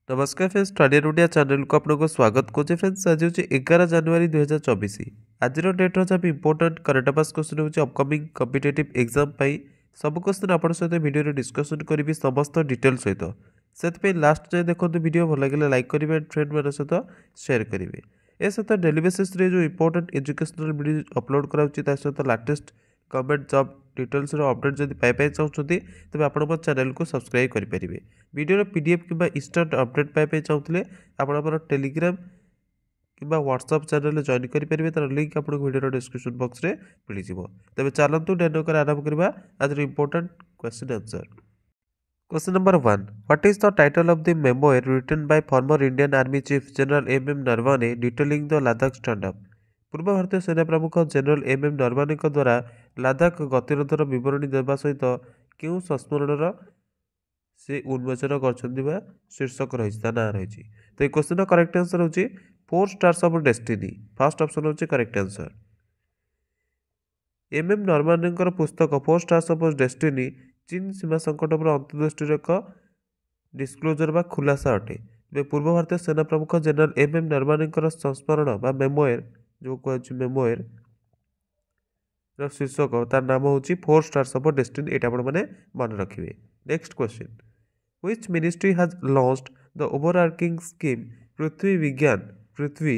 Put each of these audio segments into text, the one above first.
नमस्कार friends study India channel को आपको स्वागत करुचे फ्रेंड्स। आज हूँ 11 जनवरी 2024। आज डेट अच्छे इंपोर्टाट करंट अफेयर्स क्वेश्चन हूँ अपकमिंग कॉम्पिटिटिव एग्जाम सब क्वेश्चन आप सहित वीडियो डिस्कसन करी समस्त डिटेल सहित से लास्ट जाए देखो वीडियो भल लगे लाइक करेंगे एंड फ्रेंड मान सहित शेयर करेंगे। ए सहित डेली बेसिस रे जो इंपोर्टाट एजुकेशनल वीडियो अपलोड कराऊँगी सहित latest government job details update जब पाइप चाहते तेज आप चैनल को सब्सक्राइब करेंगे। वीडियो पीडीएफ कि इंस्टाट अपडेट पाइप चाहते आप टेलीग्राम कि व्हाट्सएप चैनल जॉइन करेंगे तार लिंक आपको वीडियो डिस्क्रिप्शन बॉक्स में मिल जाए। तेज चलतु डेनोकर आरंभ करवा आज important question answer. Question number 1, what is the title of the memoir written by former Indian army chief general M Naravane detailing the Ladakh stand up. पूर्व भारतीय सेना प्रमुख जनरल एम नरवणे द्वारा लद्दाख गतिरोधर विवरणी देवा सहित क्यों संस्मरणर से उन्मोचन कर शीर्षक रही ना रही। तो ये क्वेश्चन करेक्ट आंसर होची 4 stars of destiny. First option होची करेक्ट आंसर। एम नरवणे पुस्तक 4 स्टार्स ऑफ डेस्टिनी चीन सीमा संकट पर अंतर्दृष्टि एक डिस्क्लोजर बा खुलासा अटे। पूर्व भारतीय सेना प्रमुख जनरल एम नरवणे संस्मरण बा मेमोयर जो कह मेमोयर शीर्षक तार नाम हूँ 4 स्टार्स ऑफ डेस्टिनी। ये आपने मन रखिए। Next question, which ministry has launched the overarching scheme Prithvi Vigyan Prithvi.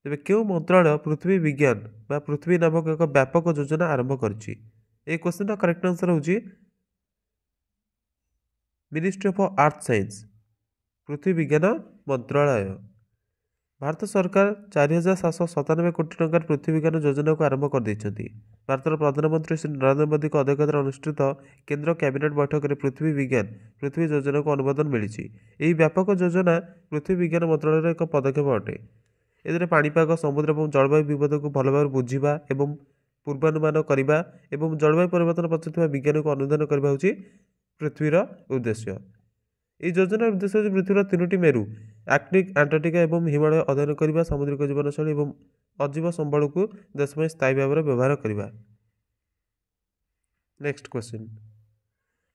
तेज क्यों मंत्रालय पृथ्वी विज्ञान बा पृथ्वी नामक एक व्यापक योजना आरंभ कर। क्वेश्चन करेक्ट आंसर हूँ मिनिस्ट्री ऑफ अर्थ साइंस पृथ्वी विज्ञान मंत्रालय। भारत सरकार 4797 कोटी टंकार पृथ्वी विज्ञान योजना को आरंभ कर देइछन्ति। भारतर प्रधानमंत्री श्री नरेंद्र मोदी को अध्यक्षतार अनुष्ठित केंद्र कैबिनेट बैठक में पृथ्वी विज्ञान पृथ्वी योजना को अनुमोदन मिली। यह व्यापक योजना पृथ्वी विज्ञान मंत्रालय एक पदक्षेप अटे। ए पाणीपाग समुद्र और जलवायु विपद को भल भाव बुझा और पूर्वानुमान करने और जलवायु परिवर्तन पछरे विज्ञान को अनुधान करने हूँ पृथ्वीर उद्देश्य। यह योजनार उद्देश्य है पृथ्वीर 3टी मेरु आर्कटिक अंटार्कटिका और हिमालय अध्ययन करने सामुद्रिक जीवनशैली और अजीव संबल को देश में स्थायी भाव में व्यवहार करने। Next question,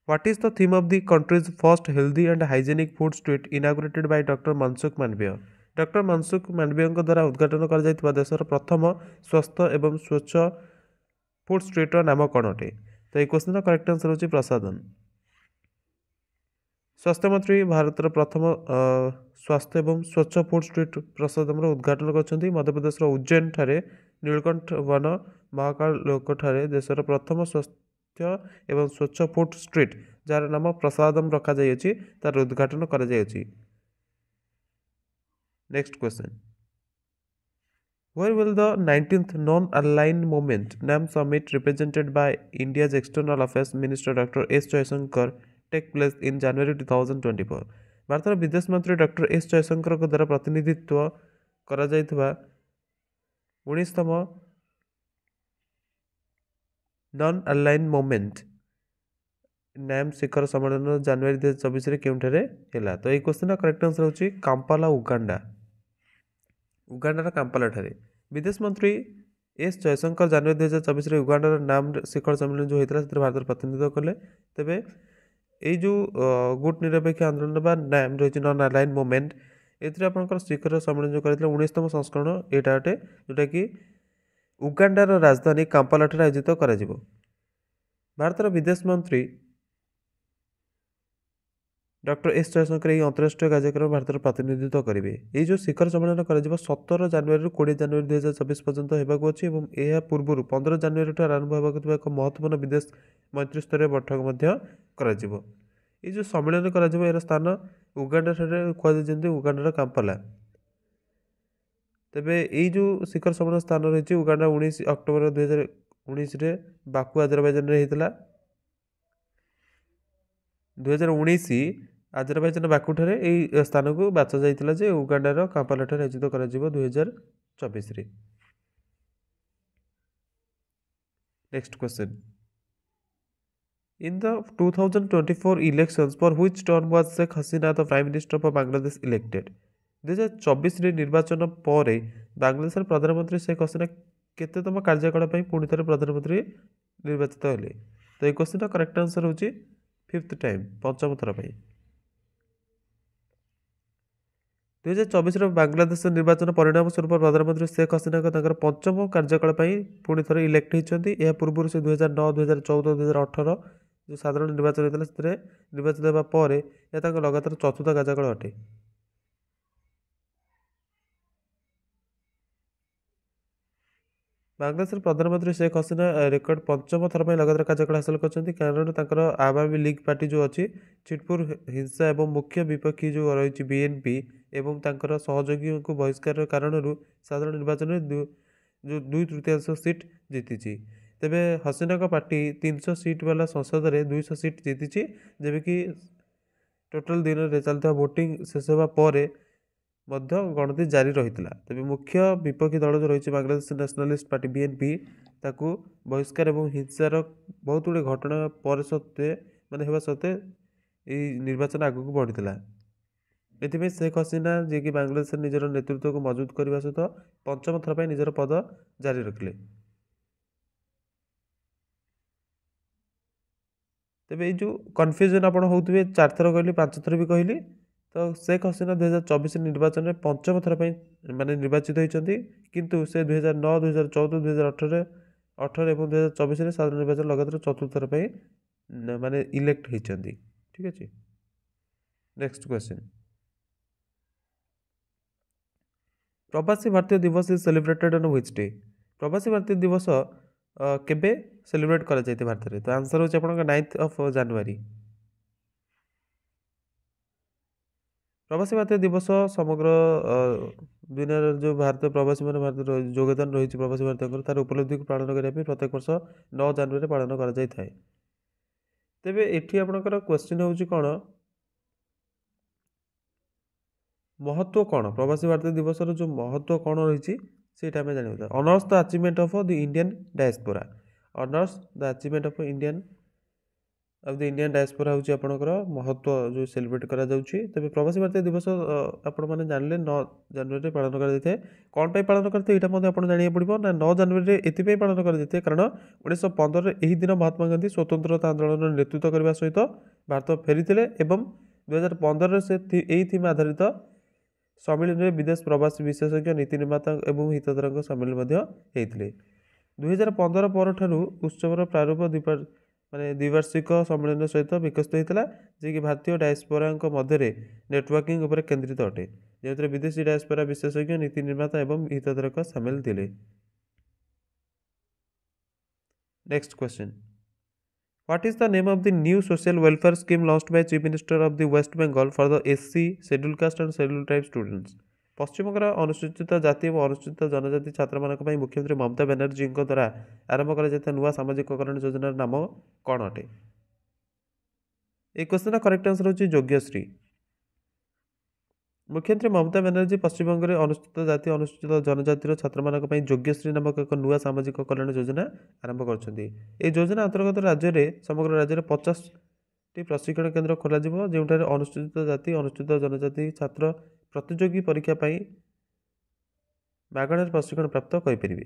what is the theme of the countries first healthy and hygienic food street inaugurated by doctor Mansukh Mandaviya. Doctor Mansukh Mandaviya द्वारा उद्घाटन कर देशर प्रथम स्वस्थ एवं स्वच्छ फूड स्ट्रीटर नाम कौन अटे। तो ये क्वेश्चन करेक्ट आंसर होची प्रसादन। स्वास्थ्य मंत्री भारतर प्रथम स्वास्थ्य एवं स्वच्छ फूड स्ट्रीट प्रसादम उद्घाटन कर मध्यप्रदेश उज्जैन ठारे नीलकंठ वन महाकाल लोक ठारे देशर प्रथम स्वास्थ्य एवं स्वच्छ फूड स्ट्रीट जार नाम प्रसादम रखा जाइए तार उद्घाटन कर। Next question, Where will the 19th Non-Aligned Movement NAM Summit represented by India's External Affairs Minister Dr. S. Jaishankar take place in January 2024? भारतर विदेश मंत्री डॉक्टर एस जयशंकर द्वारा प्रतिनिधित्व करा जायथिबा 19तम नॉन अलाइन मोमेंट नाम शिखर सम्मेलन जनवरी 2024 रे केउठारे हैला। तो ये क्वेश्चन करेक्ट आंसर होची काम्पाला उगांडा। उगांडार काम्पाला ठारे विदेश मंत्री एस जयशंकर जनवरी 2024 रे उगांडार नाम शिखर सम्मेलन जो होता है भारत प्रतिनिधित्व कले। तेबे ये जो गुट निरपेक्ष आंदोलन बा नाम रही नॉन अलाइन मूवमेंट एथरे आपनकर शिखर सम्मेलन जो करथिले 19तम संस्करण एटा अटे जोटा कि उगांडार राजधानी काम्पाला ठारे आयोजित करा जिवो। भारतर विदेश मंत्री डॉक्टर एस जयशंकर यह अंतर्राष्ट्रीय कार्यक्रम भारत प्रतिनिधित्व करेंगे। ये जो शिखर सम्मेलन कर 17 जनवरी 20 जनवरी 2024 पर्यंत होगा अच्छी और यह पूर्व 15 जनवरी आरंभ होगा एक महत्वपूर्ण विदेश मंत्री स्तरीय बैठक ये जो सम्मेलन कर स्थान उगांडा कहते उगांडार काम्पाला। तेबे ये जो शिखर सम्मेलन स्थान रही उगांडा 19 अक्टोबर 2019 बाकू आजरबाइजान होता 2019 आजरबाइजान बाकुठारे यही स्थान को बाछा जाइतिला जे उगांडार काम्पाला ठारे आयोजित करा जिवो 2024 रे। Next question, in the 2024 elections for which term was Sheikh Hasina the prime minister of Bangladesh elected. 2024 रे निर्वाचन पर बांग्लादेश प्रधानमंत्री शेख हसीना केतेतम कार्यकाल पई पुणी थरे प्रधानमंत्री निर्वाचित हेले। तो ये क्वेश्चन करेक्ट आंसर होची 5th टाइम पंचम थर पई। 2024 ବାଂଲାଦେଶ ନିର୍ବାଚନ ପରିଣାମ ସ୍ୱରୂପ ପ୍ରଧାନମନ୍ତ୍ରୀ ଶେଖ୍ ହସିନାଙ୍କ ତାଙ୍କର ପଞ୍ଚମ କାର୍ଯ୍ୟକାଳ ପାଇଁ ପୁଣି ଥରେ ଇଲେକ୍ଟ ହୋଇଛନ୍ତି। ଏହା ପୂର୍ବରୁ ସେ 2009, 2014, 2018 ଯେଉଁ ସାଧାରଣ ନିର୍ବାଚନ ହୋଇଥିଲା ସେଥିରେ ନିର୍ବାଚିତ ହେବା ପରେ ଏହା ତାଙ୍କ ଲଗାତାର ଚତୁର୍ଥ କାର୍ଯ୍ୟକାଳ ଅଟେ। ବାଂଲାଦେଶର ପ୍ରଧାନମନ୍ତ୍ରୀ ଶେଖ୍ ହସିନା ରେକର୍ଡ ପଞ୍ଚମ ଥର ପାଇଁ ଲଗାତାର କାର୍ଯ୍ୟକାଳ ହାସଲ କରିଛନ୍ତି, କାରଣ ତାଙ୍କର ଆୱାମୀ ଲିଗ୍ ପାର୍ଟି ଯେଉଁ ଅଛି ଛିଟପୁର ହିଂସା ଏବଂ ମୁଖ୍ୟ ବିପକ୍ଷୀ ଯେଉଁ ରହିଛି ବିଏନପି ଏବଂ ତାଙ୍କର ସହଯୋଗୀଙ୍କୁ ବହିଷ୍କାର କାରଣରୁ ସାଧାରଣ ନିର୍ବାଚନରେ ଯେଉଁ 2/3 ସିଟ୍ ଜିତିଛି। ତେବେ ହସିନାଙ୍କ ପାର୍ଟି 300 ସିଟ୍ ବାଲା ସଂସଦରେ 200 ସିଟ୍ ଜିତିଛି, ଯେମିତିକି ଟୋଟାଲ ଦିନରେ ଚାଲିଥିବା ଭୋଟିଂ ଶେଷ ହେବା ପରେ ମଧ୍ୟ ଗଣତି ଜାରି ରହିଥିଲା। ତେବେ ମୁଖ୍ୟ ବିପକ୍ଷୀ ଦଳ ଯେଉଁ ରହିଛି ବାଂଲାଦେଶ ନ୍ୟାସନାଲିଷ୍ଟ ପାର୍ଟି ବିଏନପି ତାକୁ ବହିଷ୍କାର ଏବଂ ହିଂସାର ବହୁତ ଗୁଡ଼ିଏ ଘଟଣା ପରେ ସତ୍ତ୍ୱେ ହେବା ସତ୍ତ୍ୱେ ଏହି ନିର୍ବାଚନ ଆଗକୁ ବଢ଼ିଥିଲା। ଏଥିପାଇଁ ଶେଖ୍ ହସିନା ଯିଏକି ବାଂଲାଦେଶରେ ନିଜର ନେତୃତ୍ୱକୁ ମଜବୁତ କରିବା ସହିତ ପଞ୍ଚମ ଥର ପାଇଁ ନିଜର ପଦ ଜାରି ରଖିଲେ। ତେବେ ଏଇ ଯେଉଁ କନଫ୍ୟୁଜନ୍ ଆପଣ ହେଉଥିବେ 4 ଥର କହିଲି 5 ଥର ବି କହିଲି, ତ ଶେଖ୍ ହସିନା 2024 ନିର୍ବାଚନରେ ପଞ୍ଚମ ଥର ପାଇଁ ନିର୍ବାଚିତ ହୋଇଛନ୍ତି, କିନ୍ତୁ ସେ 2009, 2014, 2018 ଏବଂ 2024ରେ ସାଧାରଣ ନିର୍ବାଚନ ଲଗାତାର ଚତୁର୍ଥ ଥର ପାଇଁ ଇଲେକ୍ଟ ହୋଇଛନ୍ତି। ଠିକ୍ ଅଛି। ନେକ୍ସଟ କ୍ୱେଶ୍ଚିନ୍, ପ୍ରବାସୀ ଭାରତୀୟ ଦିବସ is celebrated on which day? ପ୍ରବାସୀ ଭାରତୀୟ ଦିବସ କେବେ ସେଲିବ୍ରେଟ୍ କରାଯାଇଥାଏ ଭାରତରେ? ତ ଆନ୍ସର ହେଉଛି ଆପଣଙ୍କ 9 ଜାନୁଆରୀ। ପ୍ରବାସୀ ଭାରତୀୟ ଦିବସ ସମଗ୍ର ଦୁନିଆର ଯେଉଁ ଭାରତୀୟ ପ୍ରବାସୀମାନେ ଭାରତର ଯୋଗଦାନ ରହିଛି ପ୍ରବାସୀ ଭାରତୀୟଙ୍କର ତାର ଉପଲବ୍ଧିକୁ ପାଳନ କରିବା ପାଇଁ ପ୍ରତ୍ୟେକ ବର୍ଷ 9 ଜାନୁଆରୀରେ ପାଳନ କରାଯାଇଥାଏ। ତେବେ ଏଠି ଆପଣଙ୍କର କ୍ୱେଶ୍ଚିନ୍ ହେଉଛି କ'ଣ, ମହତ୍ଵ କ'ଣ? ପ୍ରବାସୀ ଭାରତୀୟ ଦିବସର ଯେଉଁ ମହତ୍ଵ କ'ଣ ରହିଛି ସେଇଟା ଆମେ ଜାଣିବା। Honours the achievement of the Indian diaspora. Honours the achievement of Indian diaspora ହେଉଛି ଆପଣଙ୍କର ମହତ୍ଵ ଯେଉଁ ସେଲିବ୍ରେଟ୍ କରାଯାଉଛି। ତେବେ ପ୍ରବାସୀ ଭାରତୀୟ ଦିବସ ଆପଣମାନେ ଜାଣିଲେ 9 ଜାନୁଆରୀରେ ପାଳନ କରାଯାଇଥାଏ। କ'ଣ ପାଇଁ ପାଳନ କରିଥାଏ ଏଇଟା ମଧ୍ୟ ଆପଣ ଜାଣିବାକୁ ପଡ଼ିବ। ନା 9 ଜାନୁଆରୀରେ ଏଥିପାଇଁ ପାଳନ କରାଯାଇଥାଏ କାରଣ 1915ରେ ଏହି ଦିନ ମହାତ୍ମା ଗାନ୍ଧୀ ସ୍ୱତନ୍ତ୍ରତା ଆନ୍ଦୋଳନର ନେତୃତ୍ୱ କରିବା ସହିତ ଭାରତ ଫେରିଥିଲେ ଏବଂ 2015ରେ ସେ ଏହି ଥିମ୍ ଆଧାରିତ ସମ୍ମିଳନୀରେ ବିଦେଶ ପ୍ରବାସୀ ବିଶେଷଜ୍ଞ, ନୀତି ନିର୍ମାତା ଏବଂ ହିତଧାରକଙ୍କ ସମ୍ମିଳନୀ ମଧ୍ୟ ହୋଇଥିଲେ। 2015 ପରଠାରୁ ଉତ୍ସବର ପ୍ରାରମ୍ଭ ଦ୍ୱିବାର୍ଷିକ ସମ୍ମିଳନୀ ସହିତ ବିକଶିତ ହୋଇଥିଲା, ଯିଏକି ଭାରତୀୟ ଡାୟାସ୍ପୋରାଙ୍କ ମଧ୍ୟରେ ନେଟୱାର୍କିଂ ଉପରେ କେନ୍ଦ୍ରିତ ଅଟେ, ଯେଉଁଥିରେ ବିଦେଶୀ ଡାୟାସ୍ପୋରା ବିଶେଷଜ୍ଞ, ନୀତି ନିର୍ମାତା ଏବଂ ହିତଧାରକ ସାମିଲ ଥିଲେ। Next question, What is the name of the new social welfare scheme launched by Chief Minister of the West Bengal for the SC, Scheduled Caste and Scheduled Tribe students? ପଶ୍ଚିମବଙ୍ଗର ଅନୁସୂଚିତ ଜାତି ଏବଂ ଅନୁସୂଚିତ ଜନଜାତି ଛାତ୍ରମାନଙ୍କ ପାଇଁ ମୁଖ୍ୟମନ୍ତ୍ରୀ ମମତା ବାନାର୍ଜୀଙ୍କ ଦ୍ୱାରା ଆରମ୍ଭ କରାଯାଇଥିବା ନୂଆ ସାମାଜିକକରଣ ଯୋଜନାର ନାମ କ'ଣ ଅଟେ? ଏହି କ୍ୱେଶ୍ଚିନ୍ର କରେକ୍ଟ ଆନ୍ସର ହେଉଛି ଯୋଗ୍ୟଶ୍ରୀ। ମୁଖ୍ୟମନ୍ତ୍ରୀ ମମତା ବାନାର୍ଜୀ ପଶ୍ଚିମବଙ୍ଗରେ ଅନୁସୂଚିତ ଜାତି ଅନୁସୂଚିତ ଜନଜାତିର ଛାତ୍ରମାନଙ୍କ ପାଇଁ ଯୋଗ୍ୟଶ୍ରୀ ନାମକ ଏକ ନୂଆ ସାମାଜିକ କଲ୍ୟାଣ ଯୋଜନା ଆରମ୍ଭ କରିଛନ୍ତି। ଏହି ଯୋଜନା ଅନ୍ତର୍ଗତ ସମଗ୍ର ରାଜ୍ୟରେ 50ଟି ପ୍ରଶିକ୍ଷଣ କେନ୍ଦ୍ର ଖୋଲାଯିବ, ଯେଉଁଠାରେ ଅନୁସୂଚିତ ଜାତି ଅନୁସୂଚିତ ଜନଜାତି ଛାତ୍ର ପ୍ରତିଯୋଗୀ ପରୀକ୍ଷା ପାଇଁ ମାଗଣାରେ ପ୍ରଶିକ୍ଷଣ ପ୍ରାପ୍ତ କରିପାରିବେ।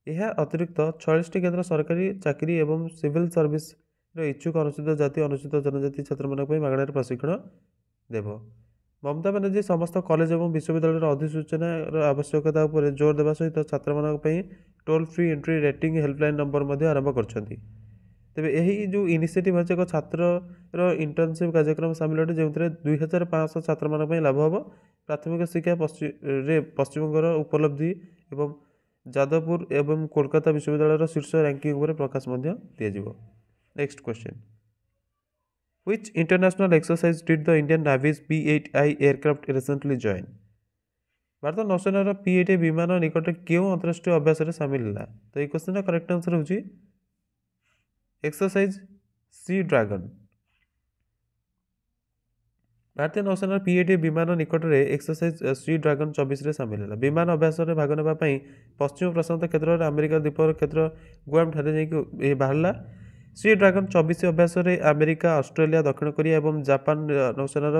ଏହା ଅତିରିକ୍ତ 46ଟି କେନ୍ଦ୍ର ସରକାରୀ ଚାକିରି ଏବଂ ସିଭିଲ୍ ସର୍ଭିସର ଇଚ୍ଛୁକ ଅନୁସୂଚିତ ଜାତି ଅନୁସୂଚିତ ଜନଜାତି ଛାତ୍ରମାନଙ୍କ ପାଇଁ ମାଗଣାରେ ପ୍ରଶିକ୍ଷଣ ଦେବ। ମମତା ବାନାର୍ଜୀ ସମସ୍ତ କଲେଜ ଏବଂ ବିଶ୍ୱବିଦ୍ୟାଳୟର ଅଧିସୂଚନାର ଆବଶ୍ୟକତା ଉପରେ ଜୋର ଦେବା ସହିତ ଛାତ୍ରମାନଙ୍କ ପାଇଁ toll free entry rating helpline number ମଧ୍ୟ ଆରମ୍ଭ କରିଛନ୍ତି। ତେବେ ଏହି ଯେଉଁ ଇନିସିଏଟିଭ୍ ଅଛି ଏକ ଛାତ୍ରର ଇଣ୍ଟର୍ନସିପ୍ କାର୍ଯ୍ୟକ୍ରମ ସାମିଲ ଅଟେ, ଯେଉଁଥିରେ 2500 ଛାତ୍ରମାନଙ୍କ ପାଇଁ ଲାଭ ହେବ। ପ୍ରାଥମିକ ଶିକ୍ଷା ପଶ୍ଚିମବଙ୍ଗର ଉପଲବ୍ଧି ଏବଂ ଯାଦବପୁର ଏବଂ କୋଲକାତା ବିଶ୍ୱବିଦ୍ୟାଳୟର ଶୀର୍ଷ ରାଙ୍କିଙ୍ଗ ଉପରେ ପ୍ରକାଶ ମଧ୍ୟ ଦିଆଯିବ। Next question, Which international exercise did the Indian Navy's P-8I aircraft recently join? Bharat ନୌସେନାର P-8I ବିମାନ ନିକଟରେ କେଉଁ ଅନ୍ତରାଷ୍ଟ୍ରୀୟ ଅଭ୍ୟାସରେ ସାମିଲ ହେଲା? ତ ଏହି କ୍ୱେଶ୍ଚିନ୍ର କରେକ୍ଟ ଆନ୍ସର ହେଉଛି ଏକ୍ସରସାଇଜ ସି ଡ୍ରାଗନ। ଭାରତୀୟ ନୌସେନାର P-8I ବିମାନ ନିକଟରେ ଏକ୍ସରସାଇଜ ସି ଡ୍ରାଗନ 24ରେ ସାମିଲ ହେଲା। ବିମାନ ଅଭ୍ୟାସରେ ଭାଗ ନେବା ପାଇଁ ପଶ୍ଚିମ ପ୍ରଶାନ୍ତ କ୍ଷେତ୍ରରେ ଆମେରିକା ଦ୍ୱୀପର କ୍ଷେତ୍ର ଗୁଆମ ଠାରେ ଯାଇକି ବାହାରିଲା। ସି ଡ୍ରାଗନ 24 ଅଭ୍ୟାସରେ ଆମେରିକା, ଅଷ୍ଟ୍ରେଲିଆ, ଦକ୍ଷିଣ କୋରିଆ ଏବଂ ଜାପାନ ନୌସେନାର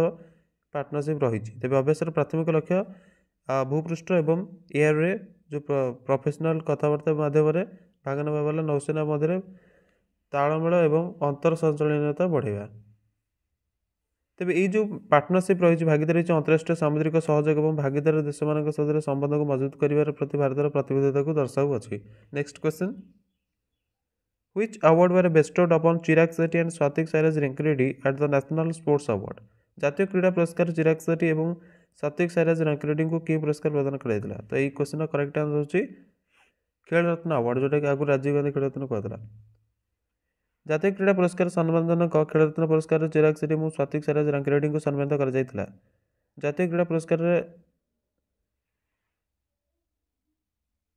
ପାର୍ଟନରସିପ୍ ରହିଛି। ତେବେ ଅଭ୍ୟାସର ପ୍ରାଥମିକ ଲକ୍ଷ୍ୟ ଭୂପୃଷ୍ଠ ଏବଂ ଏୟାରରେ ଯେଉଁ ପ୍ରଫେସନାଲ କଥାବାର୍ତ୍ତା ମାଧ୍ୟମରେ ଭାଗ ନେବା ବାଲା ନୌସେନା ମଧ୍ୟରେ ତାଳମେଳ ଏବଂ ଅନ୍ତର ସଞ୍ଚାଳନୀୟତା ବଢ଼ାଇବା। तेबे ये जो पार्टनरशिप रही भागीदारी रही अंतरराष्ट्रीय सामुद्रिक सहयोग और भागीदार देश मान सहित संबंध को मजबूत कर प्रति भारत प्रतिबद्धता को दर्शाऊँगी। Next question, Which award were bestowed upon Chirag Shetty and Swatik Sairaj Rankireddy at the National Sports Award? জাতীয় ক্রীড়া পুরস্কার চিরাগ সেট্টি এবং সাত্বিক সাইরাজ রাঙ্কিরেड्डीଙ୍କୁ কি পুরস্কার প্রদাନ କରାଯାଇଥିଲା? ତ ଏଇ କ୍ୱେଶ୍ଚନର କରେକ୍ଟ ଆନ୍ସର ହେଉଛି ଖେଳରତ୍ନ ଆୱାର୍ଡ଼, ଯେଉଁଟାକି ଆଗରୁ ରାଜୀବ ଗାନ୍ଧୀ ଖେଳରତ୍ନ କୁହାଥିଲା। ଜାତୀୟ କ୍ରୀଡ଼ା ପୁରସ୍କାର ସମ୍ମାନଜନକ ଖେଳରତ୍ନ ପୁରସ୍କାରରେ ଚିରାଗ ସେଟ୍ଟି ଏବଂ ସ୍ୱାତିକ ସାଇରାଜ ରାଙ୍କିରେड्डीଙ୍କୁ ସମ୍ମାନିତ କରାଯାଇଥିଲା। ଜାତୀୟ କ୍ରୀଡ଼ା ପୁରସ୍କାରରେ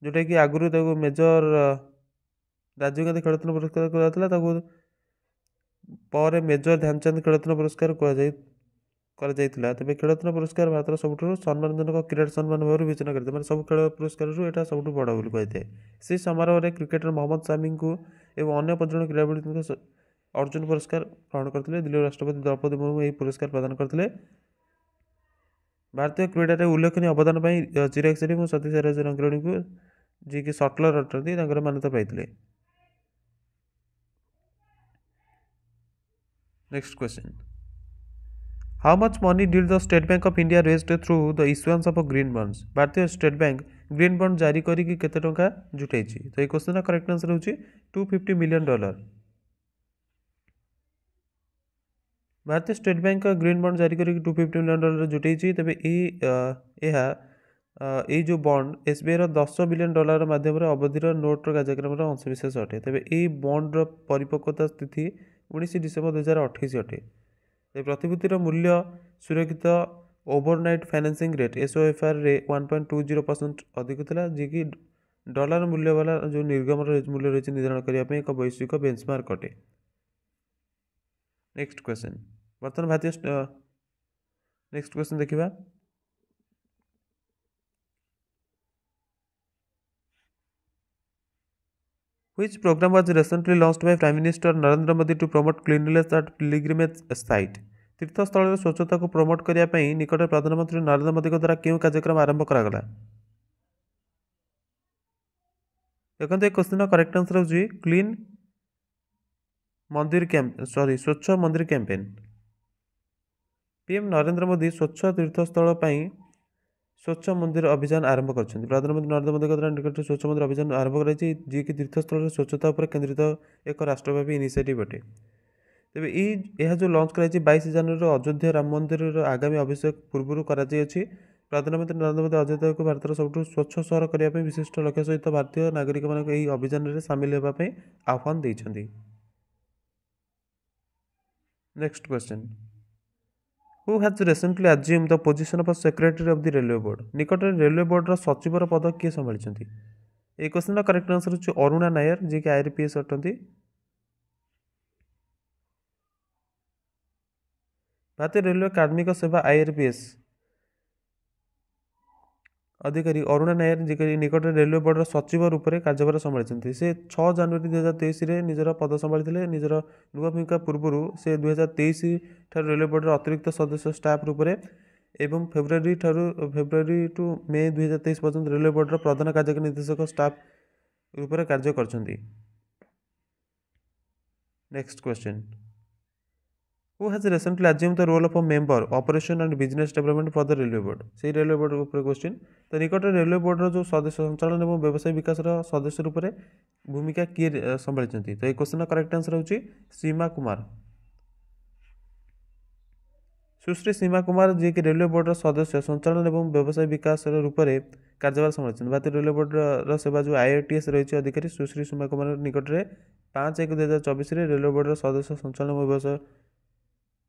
ଯେଉଁଟାକି ଆଗରୁ ତାକୁ ମେଜର ରାଜୀବ ଗାନ୍ଧୀ ଖେଳରତ୍ନ ପୁରସ୍କାର କୁହାଯାଇଥିଲା, ତାକୁ ପରେ ମେଜର ଧ୍ୟାନଚାନ୍ଦ ଖେଳରତ୍ନ ପୁରସ୍କାର କରାଯାଇଥିଲା। ତେବେ ଖେଳରତ୍ନ ପୁରସ୍କାର ଭାରତର ସବୁଠାରୁ ସମ୍ମାନଜନକ କ୍ରୀଡ଼ା ସମ୍ମାନ ଭାବରେ ବିବେଚନା କରିଥାଏ, ମାନେ ସବୁ ଖେଳ ପୁରସ୍କାରରୁ ଏଇଟା ସବୁଠୁ ବଡ଼ ବୋଲି କୁହାଯାଇଥାଏ। ସେହି ସମାରୋହରେ କ୍ରିକେଟର ମହମ୍ମଦ ସାମିଙ୍କୁ ଏବଂ ଅନ୍ୟ 5 ଜଣ କ୍ରୀଡ଼ାବିତଙ୍କୁ ଅର୍ଜୁନ ପୁରସ୍କାର ଗ୍ରହଣ କରିଥିଲେ। ଦିଲ୍ଲୀର ରାଷ୍ଟ୍ରପତି ଦ୍ରୌପଦୀ ମୁର୍ମୁ ଏହି ପୁରସ୍କାର ପ୍ରଦାନ କରିଥିଲେ। ଭାରତୀୟ କ୍ରୀଡ଼ାରେ ଉଲ୍ଲେଖନୀୟ ଅବଦାନ ପାଇଁ ଚିରାଗ ସେଟ୍ଟି ଏବଂ ସତୀଶ ସାଇରାଜ ରାଙ୍କିରେड्डीଙ୍କୁ, ଯିଏକି ସଟଲର ଅଟନ୍ତି, ତାଙ୍କର ମାନ୍ୟତା ପାଇଥିଲେ। Next question, how much money did the State Bank of India raised through the issuance of green bonds? भारतीय स्टेट बैंक ग्रीन बॉन्ड जारी करिक केते टंका जुटाइछि? तो ये क्वेश्चन करेक्ट आंसर होछि $250 मिलियन। भारतीय स्टेट बैंक ग्रीन बॉन्ड जारी करिक $250 मिलियन जुटाइछि। तबे ये जो बॉन्ड एसबीआई $10 बिलियन माध्यम अवधिर नोट्र कार्यक्रम अंशविशेष अटे। तेज ये बॉन्ड्र परिपक्वता तिथि 19 डिसेम्बर 2028 अटे। प्रतिभूतिर मूल्य सुरक्षित ओवरनाइट फाइनेंसिंग रेट SOFR रे 1.20% अधिक था, जी कि डॉलर मूल्य वाला जो निर्गम मूल्य रही निर्धारण करने एक वैश्विक बेंचमार्क अटे। नेक्स्ट क्वेश्चन, बर्तमान भारतीय नेक्स्ट क्वेश्चन देखिबा, Which program was recently launched by Prime Minister Narendra Modi to promote cleanliness at pilgrimage site? तीर्थस्थल स्वच्छता को प्रमोट करने निकट प्रधानमंत्री नरेंद्र मोदी द्वारा क्यों कार्यक्रम आरंभ करागला? देखते एक क्वेश्चन करेक्ट आंसर होची क्लीन मंदिर स्वच्छ मंदिर कैंपेन। पीएम नरेंद्र मोदी स्वच्छ तीर्थस्थल स्वच्छ मंदिर अभियान आरंभ कर प्रधानमंत्री नरेंद्र मोदी द्वारा निकट स्वच्छ मंदिर अभियान आरंभ कर जी कि तीर्थस्थल स्वच्छता पर केंद्रित एक राष्ट्रव्यापी इनिशिएटिव अटे। तेबे यह जो लॉन्च कराई 22 जनवरी अयोध्या राम मंदिर आगामी अभिषेक पूर्व कराई। प्रधानमंत्री नरेंद्र मोदी अयोध्या को भारत सबुठ स्वच्छ सहर करने विशिष्ट लक्ष्य सहित भारतीय नागरिक मान अभियान में सामिल होगापी आह्वान देइछन्ति। Next question, Who has recently assumed the position of Secretary of the Railway Board? निकट रेलवे बोर्ड सचिवर पद किए संभाली? ये क्वेश्चन करेक्ट आंसर होची अरुणा नायर, जी कि IRPS अटंती। भारतीय रेलवे कार्मिक सेवा IRPS अधिकारी अरुणा नायर, जी कि निकट रेलवे बोर्ड सचिव रूप से कार्यभार संभाली। से 6 जनवरी 2023 में निजर पद संभाली। निजर नुआ भूमिका पूर्व से 2023 रेलवे बोर्ड अतिरिक्त सदस्य स्टाफ रूप से एवं फेब्रुआरी टू मे 2023 पर्यंत रेलवे बोर्ड प्रधान कार्यकारी निर्देशक स्टाफ रूप से कार्य कर। Next question, Who has recently assumed the role of a member operation and business development for the railway board? से रेलवे बोर्ड ऊपर क्वेश्चन। तो निकट रेलवे बोर्ड जो सदस्य संचालन और व्यवसाय विकास सदस्य रूप से भूमिका किए संभाली? तो ये क्वेश्चन करेक्ट आंसर होची सीमा कुमार। सुश्री सीमा कुमार, जी कि रेलवे बोर्ड सदस्य संचालन और व्यवसाय विकास रूप से कार्यभार संभाली। भारतीय रेलवे बोर्ड सेवा जो IRTS रही अधिकारी सुश्री सीमा कुमार निकट में 5/1/2024 रेलवे बोर्ड सदस्य संचालन और व्यवसाय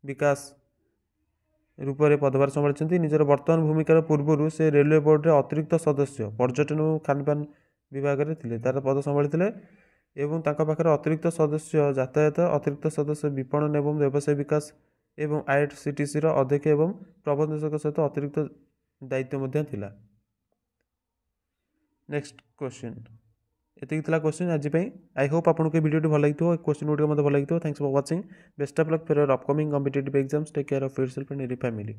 विकास रूप से पदभार संभाली। निजर वर्तमान भूमिकार पूर्व से रेलवे बोर्ड अतिरिक्त सदस्य पर्यटन और खानपान विभाग में थे, तार पद संभाली एवं पाखे अतिरिक्त सदस्य यातायात, अतिरिक्त सदस्य विपणन एवं व्यवसाय विकास एवं IRCTC अध्यक्ष एवं प्रबंधक सहित अतिरिक्त दायित्व थिला। नेक्स्ट क्वेश्चन, ये क्वेश्चन आज। आई होप आपको ये वीडियो भल लगी, क्वेश्चन गुड मतलब भल लगी। Thanks for watching, best of luck for your upcoming competitive exams. Take care of yourself and your family.